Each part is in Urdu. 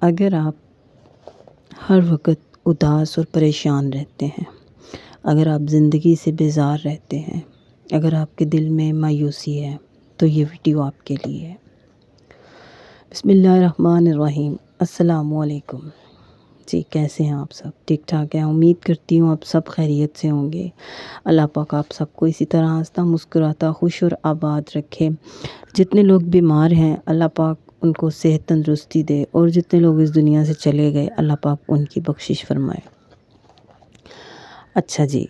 اگر آپ ہر وقت اداس اور پریشان رہتے ہیں، اگر آپ زندگی سے بیزار رہتے ہیں، اگر آپ کے دل میں مایوسی ہے تو یہ ویڈیو آپ کے لیے ہے۔ بسم اللہ الرحمن الرحیم۔ السلام علیکم جی، کیسے ہیں آپ سب؟ ٹھیک ٹھاک ہیں؟ امید کرتی ہوں آپ سب خیریت سے ہوں گے۔ اللہ پاک آپ سب کو اسی طرح ہنستا مسکراتا خوش اور آباد رکھے۔ جتنے لوگ بیمار ہیں اللہ پاک ان کو صحت تندرستی دے، اور جتنے لوگ اس دنیا سے چلے گئے اللہ پاک ان کی بخشش فرمائے۔ اچھا جی،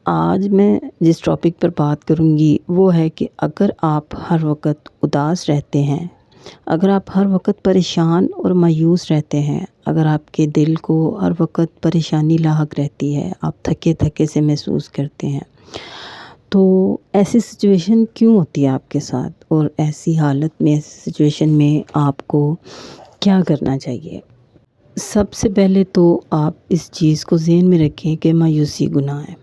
آج میں جس ٹاپک پر بات کروں گی وہ ہے کہ اگر آپ ہر وقت اداس رہتے ہیں، اگر آپ ہر وقت پریشان اور مایوس رہتے ہیں، اگر آپ کے دل کو ہر وقت پریشانی لاحق رہتی ہے، آپ تھکے تھکے سے محسوس کرتے ہیں، تو ایسی سچویشن کیوں ہوتی ہے آپ کے ساتھ، اور ایسی حالت میں، ایسی سچویشن میں آپ کو کیا کرنا چاہیے؟ سب سے پہلے تو آپ اس چیز کو ذہن میں رکھیں کہ مایوسی گناہ ہے۔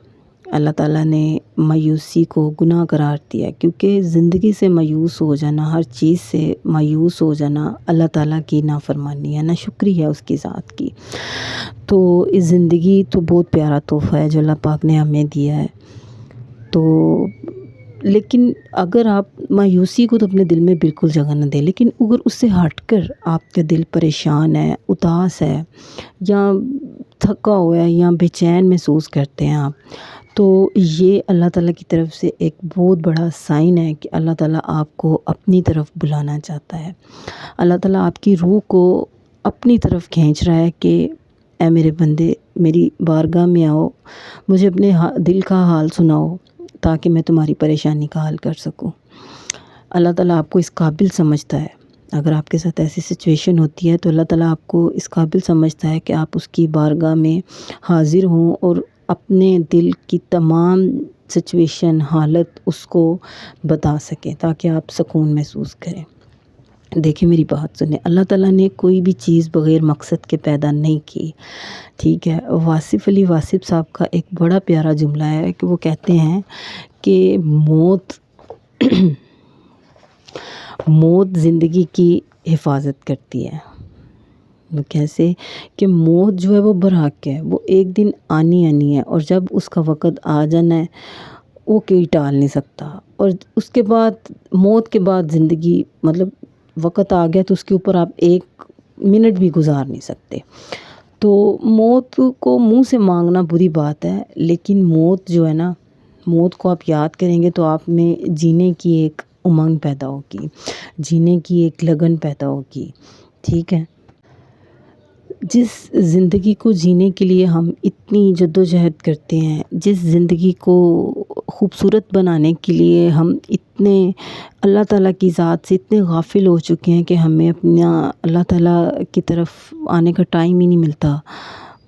اللہ تعالیٰ نے مایوسی کو گناہ قرار دیا، کیونکہ زندگی سے مایوس ہو جانا، ہر چیز سے مایوس ہو جانا اللہ تعالیٰ کی نافرمانی ہے، ناشکری ہے اس کی ذات کی۔ تو اس زندگی تو بہت پیارا تحفہ ہے جو اللہ پاک نے ہمیں دیا ہے، تو لیکن اگر آپ مایوسی کو تو اپنے دل میں بالکل جگہ نہ دیں، لیکن اگر اس سے ہٹ کر آپ کا دل پریشان ہے، اداس ہے، یا تھکا ہوا ہے، یا بے چین محسوس کرتے ہیں آپ، تو یہ اللہ تعالیٰ کی طرف سے ایک بہت بڑا سائن ہے کہ اللہ تعالیٰ آپ کو اپنی طرف بلانا چاہتا ہے۔ اللہ تعالیٰ آپ کی روح کو اپنی طرف کھینچ رہا ہے کہ اے میرے بندے میری بارگاہ میں آؤ، مجھے اپنے دل کا حال سناؤ تاکہ میں تمہاری پریشانی کا حل کر سکوں۔ اللہ تعالیٰ آپ کو اس قابل سمجھتا ہے۔ اگر آپ کے ساتھ ایسی سچویشن ہوتی ہے تو اللہ تعالیٰ آپ کو اس قابل سمجھتا ہے کہ آپ اس کی بارگاہ میں حاضر ہوں اور اپنے دل کی تمام سچویشن، حالت اس کو بتا سکیں تاکہ آپ سکون محسوس کریں۔ دیکھیں میری بات سنیں، اللہ تعالیٰ نے کوئی بھی چیز بغیر مقصد کے پیدا نہیں کی، ٹھیک ہے؟ واصف علی واصف صاحب کا ایک بڑا پیارا جملہ ہے کہ وہ کہتے ہیں کہ موت زندگی کی حفاظت کرتی ہے۔ کیسے کہ موت جو ہے وہ برحق ہے، وہ ایک دن آنی ہے، اور جب اس کا وقت آ جانا ہے وہ کوئی ٹال نہیں سکتا، اور اس کے بعد موت کے بعد زندگی، مطلب وقت آ گیا تو اس کے اوپر آپ ایک منٹ بھی گزار نہیں سکتے۔ تو موت کو منہ سے مانگنا بری بات ہے، لیکن موت جو ہے نا، موت کو آپ یاد کریں گے تو آپ میں جینے کی ایک امنگ پیدا ہوگی، جینے کی ایک لگن پیدا ہوگی، ٹھیک ہے؟ جس زندگی کو جینے کے لیے ہم اتنی جدوجہد کرتے ہیں، جس زندگی کو خوبصورت بنانے کے لیے ہم اتنے اللہ تعالیٰ کی ذات سے اتنے غافل ہو چکے ہیں کہ ہمیں اپنا اللہ تعالیٰ کی طرف آنے کا ٹائم ہی نہیں ملتا،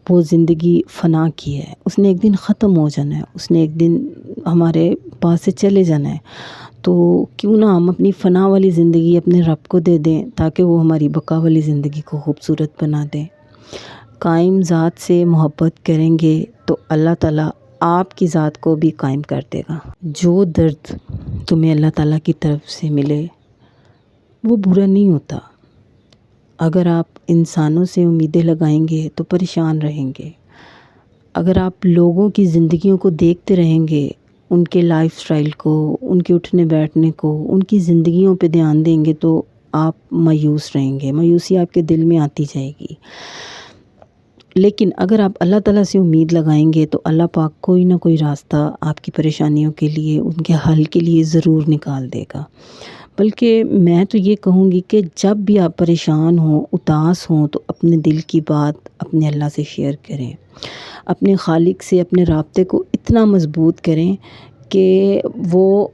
وہ زندگی فنا کی ہے، اس نے ایک دن ختم ہو جانا ہے، اس نے ایک دن ہمارے پاس سے چلے جانا ہے، تو کیوں نہ ہم اپنی فنا والی زندگی اپنے رب کو دے دیں تاکہ وہ ہماری بقا والی زندگی کو خوبصورت بنا دیں۔ قائم ذات سے محبت کریں گے تو اللہ تعالیٰ آپ کی ذات کو بھی قائم کر دے گا۔ جو درد تمہیں اللہ تعالیٰ کی طرف سے ملے وہ برا نہیں ہوتا۔ اگر آپ انسانوں سے امیدیں لگائیں گے تو پریشان رہیں گے، اگر آپ لوگوں کی زندگیوں کو دیکھتے رہیں گے، ان کے لائف سٹائل کو، ان کے اٹھنے بیٹھنے کو، ان کی زندگیوں پہ دھیان دیں گے تو آپ مایوس رہیں گے، مایوسی آپ کے دل میں آتی جائے گی۔ لیکن اگر آپ اللہ تعالیٰ سے امید لگائیں گے تو اللہ پاک کوئی نہ کوئی راستہ آپ کی پریشانیوں کے لیے، ان کے حل کے لیے ضرور نکال دے گا۔ بلکہ میں تو یہ کہوں گی کہ جب بھی آپ پریشان ہوں، اداس ہوں، تو اپنے دل کی بات اپنے اللہ سے شیئر کریں، اپنے خالق سے اپنے رابطے کو اتنا مضبوط کریں کہ وہ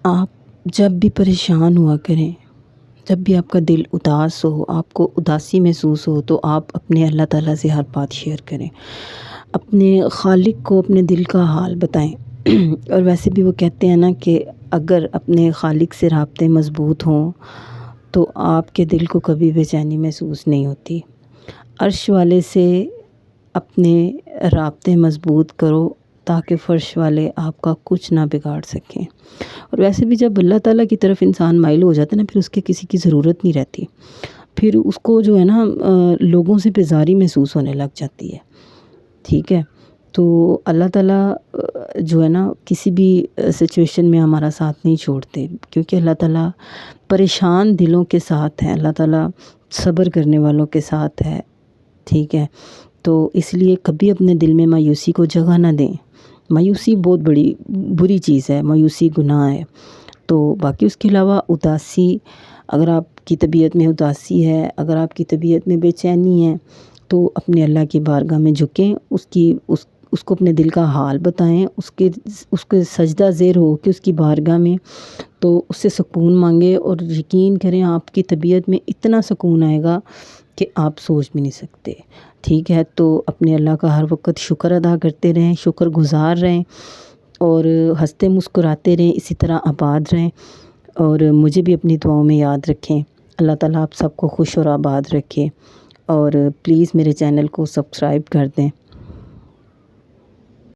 آپ جب بھی پریشان ہوا کریں، جب بھی آپ کا دل اداس ہو، آپ کو اداسی محسوس ہو، تو آپ اپنے اللہ تعالیٰ سے ہر بات شیئر کریں، اپنے خالق کو اپنے دل کا حال بتائیں۔ اور ویسے بھی وہ کہتے ہیں نا کہ اگر اپنے خالق سے رابطے مضبوط ہوں تو آپ کے دل کو کبھی بے چینی محسوس نہیں ہوتی۔ عرش والے سے اپنے رابطے مضبوط کرو تاکہ فرش والے آپ کا کچھ نہ بگاڑ سکیں۔ اور ویسے بھی جب اللہ تعالیٰ کی طرف انسان مائل ہو جاتا ہے نا، پھر اس کے کسی کی ضرورت نہیں رہتی، پھر اس کو جو ہے نا لوگوں سے بیزاری محسوس ہونے لگ جاتی ہے، ٹھیک ہے۔ تو اللہ تعالیٰ جو ہے نا کسی بھی سچویشن میں ہمارا ساتھ نہیں چھوڑتے، کیونکہ اللہ تعالیٰ پریشان دلوں کے ساتھ ہے، اللہ تعالیٰ صبر کرنے والوں کے ساتھ ہے، ٹھیک ہے۔ تو اس لیے کبھی اپنے دل میں مایوسی کو جگہ نہ دیں، مایوسی بہت بری چیز ہے، مایوسی گناہ ہے۔ تو باقی اس کے علاوہ اداسی، اگر آپ کی طبیعت میں اداسی ہے، اگر آپ کی طبیعت میں بے چینی ہے، تو اپنے اللہ کی بارگاہ میں جھکیں، اس کو اپنے دل کا حال بتائیں، اس کے سجدہ زیر ہو کہ اس کی بارگاہ میں، تو اس سے سکون مانگے، اور یقین کریں آپ کی طبیعت میں اتنا سکون آئے گا کہ آپ سوچ بھی نہیں سکتے، ٹھیک ہے۔ تو اپنے اللہ کا ہر وقت شکر ادا کرتے رہیں، شکر گزار رہیں، اور ہنستے مسکراتے رہیں، اسی طرح آباد رہیں، اور مجھے بھی اپنی دعاؤں میں یاد رکھیں۔ اللہ تعالیٰ آپ سب کو خوش اور آباد رکھے، اور پلیز میرے چینل کو سبسکرائب کر دیں۔